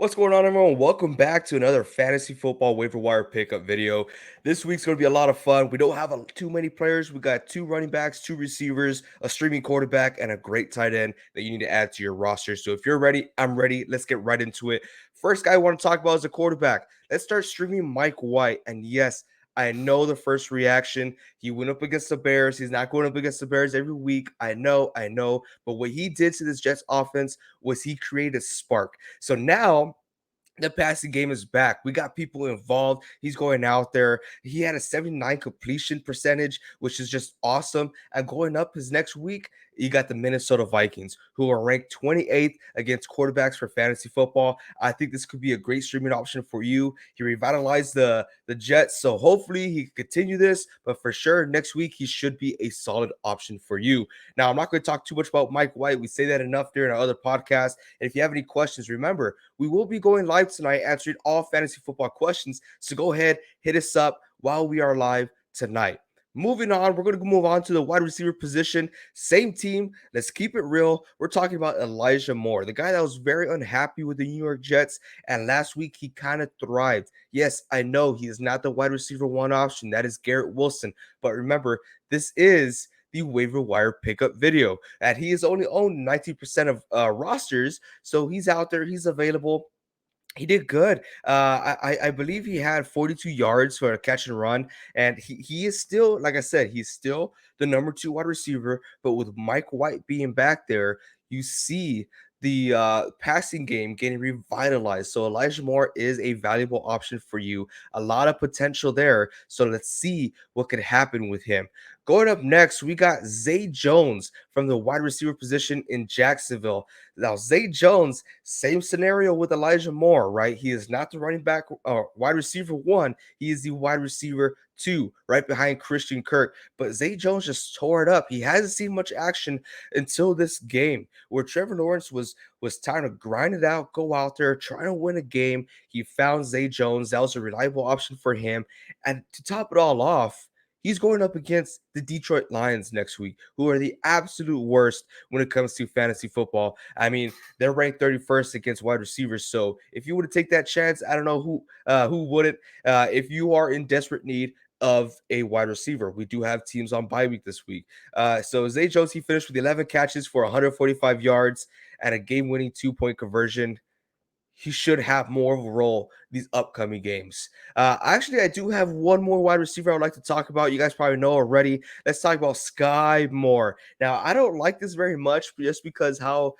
What's going on, everyone? Welcome back to another fantasy football waiver wire pickup video. This week's going to be a lot of fun. We don't have too many players. We got two running backs, two receivers, a streaming quarterback, and a great tight end that you need to add to your roster. So if you're ready, I'm ready. Let's get right into it. First guy I want to talk about is a quarterback. Let's start streaming Mike White. And yes, I know the first reaction. He went up against the Bears. He's not going up against the Bears every week. I know. But what he did to this Jets offense was he created a spark. So now the passing game is back. We got people involved. He's going out there. He had a 79 completion percentage, which is just awesome. And going up his next week, you got the Minnesota Vikings, who are ranked 28th against quarterbacks for fantasy football. I think this could be a great streaming option for you. He revitalized the Jets, so hopefully he can continue this. But for sure, next week he should be a solid option for you. Now, I'm not going to talk too much about Mike White. We say that enough during our other podcasts. And if you have any questions, remember, we will be going live tonight answering all fantasy football questions. So go ahead, hit us up while we are live tonight. Moving on, we're going to move on to the wide receiver position. Same team. Let's keep it real. We're talking about Elijah Moore, the guy that was very unhappy with the New York Jets. And last week, he kind of thrived. Yes, I know he is not the wide receiver one option. That is Garrett Wilson. But remember, this is the waiver wire pickup video. And he has only owned 19% of rosters. So he's out there. He's available. He did good. I believe he had 42 yards for a catch and run, and he is still, like I said, he's still the number two wide receiver. But with Mike White being back there, you see the passing game getting revitalized. So Elijah Moore is a valuable option for you. A lot of potential there. So let's see what could happen with him. Going up next, we got Zay Jones from the wide receiver position in Jacksonville. Now, Zay Jones, same scenario with Elijah Moore, right? He is not the running back or wide receiver one. He is the wide receiver two, right behind Christian Kirk. But Zay Jones just tore it up. He hasn't seen much action until this game, where Trevor Lawrence was trying to grind it out, go out there, trying to win a game. He found Zay Jones. That was a reliable option for him. And to top it all off, he's going up against the Detroit Lions next week, who are the absolute worst when it comes to fantasy football. I mean, they're ranked 31st against wide receivers. So if you were to take that chance, I don't know who wouldn't. If you are in desperate need of a wide receiver, we do have teams on bye week this week. So Zay Jones, he finished with 11 catches for 145 yards and a game-winning 2-point conversion. He should have more of a role these upcoming games. Actually, I do have one more wide receiver I would like to talk about. You guys probably know already. Let's talk about Skye Moore. Now, I don't like this very much just because how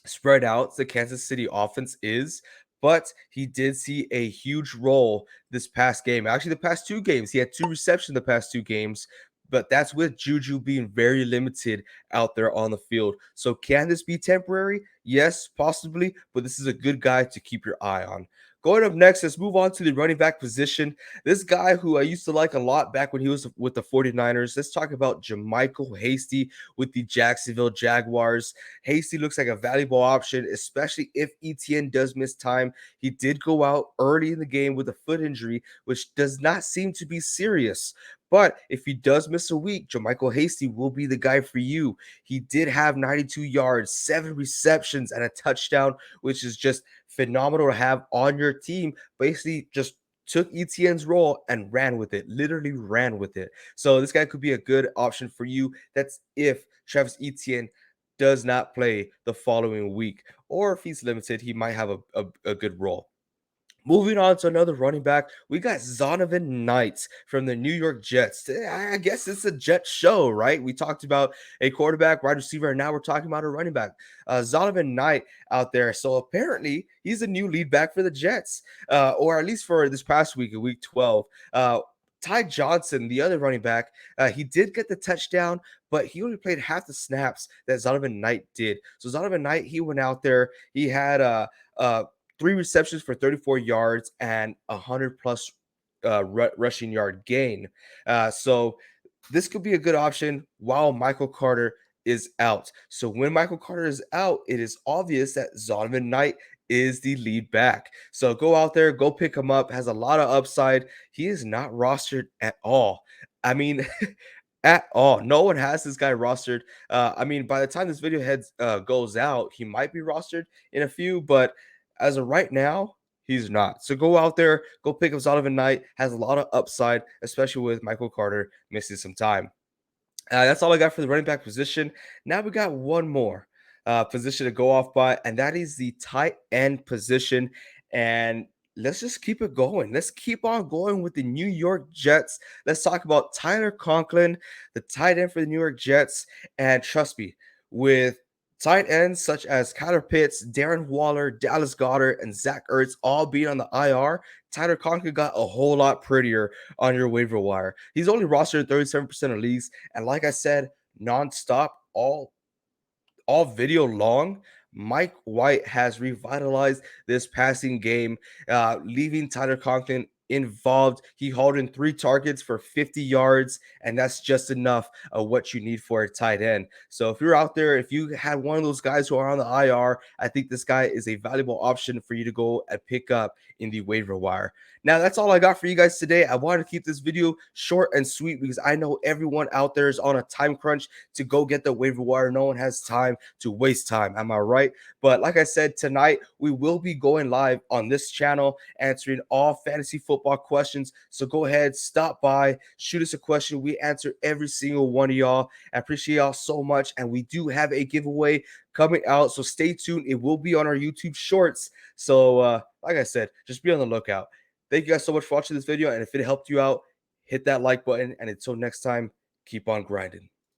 spread out the Kansas City offense is. But he did see a huge role this past game. Actually, the past two games, he had two receptions the past two games. But that's with Juju being very limited out there on the field. So can this be temporary? Yes, possibly. But this is a good guy to keep your eye on. Going up next, let's move on to the running back position. This guy who I used to like a lot back when he was with the 49ers. Let's talk about Michael Hasty with the Jacksonville Jaguars. Hasty looks like a valuable option, especially if ETN does miss time. He did go out early in the game with a foot injury, which does not seem to be serious. But if he does miss a week, Michael Hasty will be the guy for you. He did have 92 yards, 7 receptions, and a touchdown, which is just phenomenal to have on your team. Basically, just took ETN's role and ran with it, literally ran with it. So this guy could be a good option for you. That's if Travis Etienne does not play the following week, or if he's limited, he might have a good role. Moving on to another running back, we got Donovan Knight from the New York Jets. I guess it's a Jet show, right? We talked about a quarterback, wide receiver, and now we're talking about a running back. Donovan Knight out there. So apparently he's a new lead back for the Jets, or at least for this past week, in week 12. Ty Johnson, the other running back, he did get the touchdown, but he only played half the snaps that Donovan Knight did. So Donovan Knight, he went out there. He had three receptions for 34 yards and 100 plus rushing yard gain. So this could be a good option while Michael Carter is out. So when Michael Carter is out, it is obvious that Donovan Knight is the lead back. So go out there, go pick him up. Has a lot of upside. He is not rostered at all. I mean, at all. No one has this guy rostered. I mean, by the time this video goes out, he might be rostered in a few, but As of right now, he's not. So go out there, go pick up Donovan Knight. Has a lot of upside, especially with Michael Carter missing some time. That's all I got for the running back position. Now we got one more position to go off by, and that is the tight end position. And let's just keep it going. Let's keep on going with the New York Jets. Let's talk about Tyler Conklin, the tight end for the New York Jets. And trust me, with tight ends such as Kyler Pitts, Darren Waller, Dallas Goddard, and Zach Ertz all being on the IR, Tyler Conklin got a whole lot prettier on your waiver wire. He's only rostered in 37% of leagues. And like I said, nonstop, all video long, Mike White has revitalized this passing game, leaving Tyler Conklin involved. He hauled in 3 targets for 50 yards, and that's just enough of what you need for a tight end. So if you're out there, if you had one of those guys who are on the IR, I think this guy is a valuable option for you to go and pick up in the waiver wire. Now, that's all I got for you guys today. I wanted to keep this video short and sweet because I know everyone out there is on a time crunch to go get the waiver wire. No one has time to waste time. Am I right? But like I said, tonight we will be going live on this channel answering all fantasy football questions. So go ahead, stop by, shoot us a question. We answer every single one of y'all. I appreciate y'all so much. And we do have a giveaway coming out. So stay tuned. It will be on our YouTube shorts. So like I said, just be on the lookout. Thank you guys so much for watching this video. And if it helped you out, hit that like button. And until next time, keep on grinding.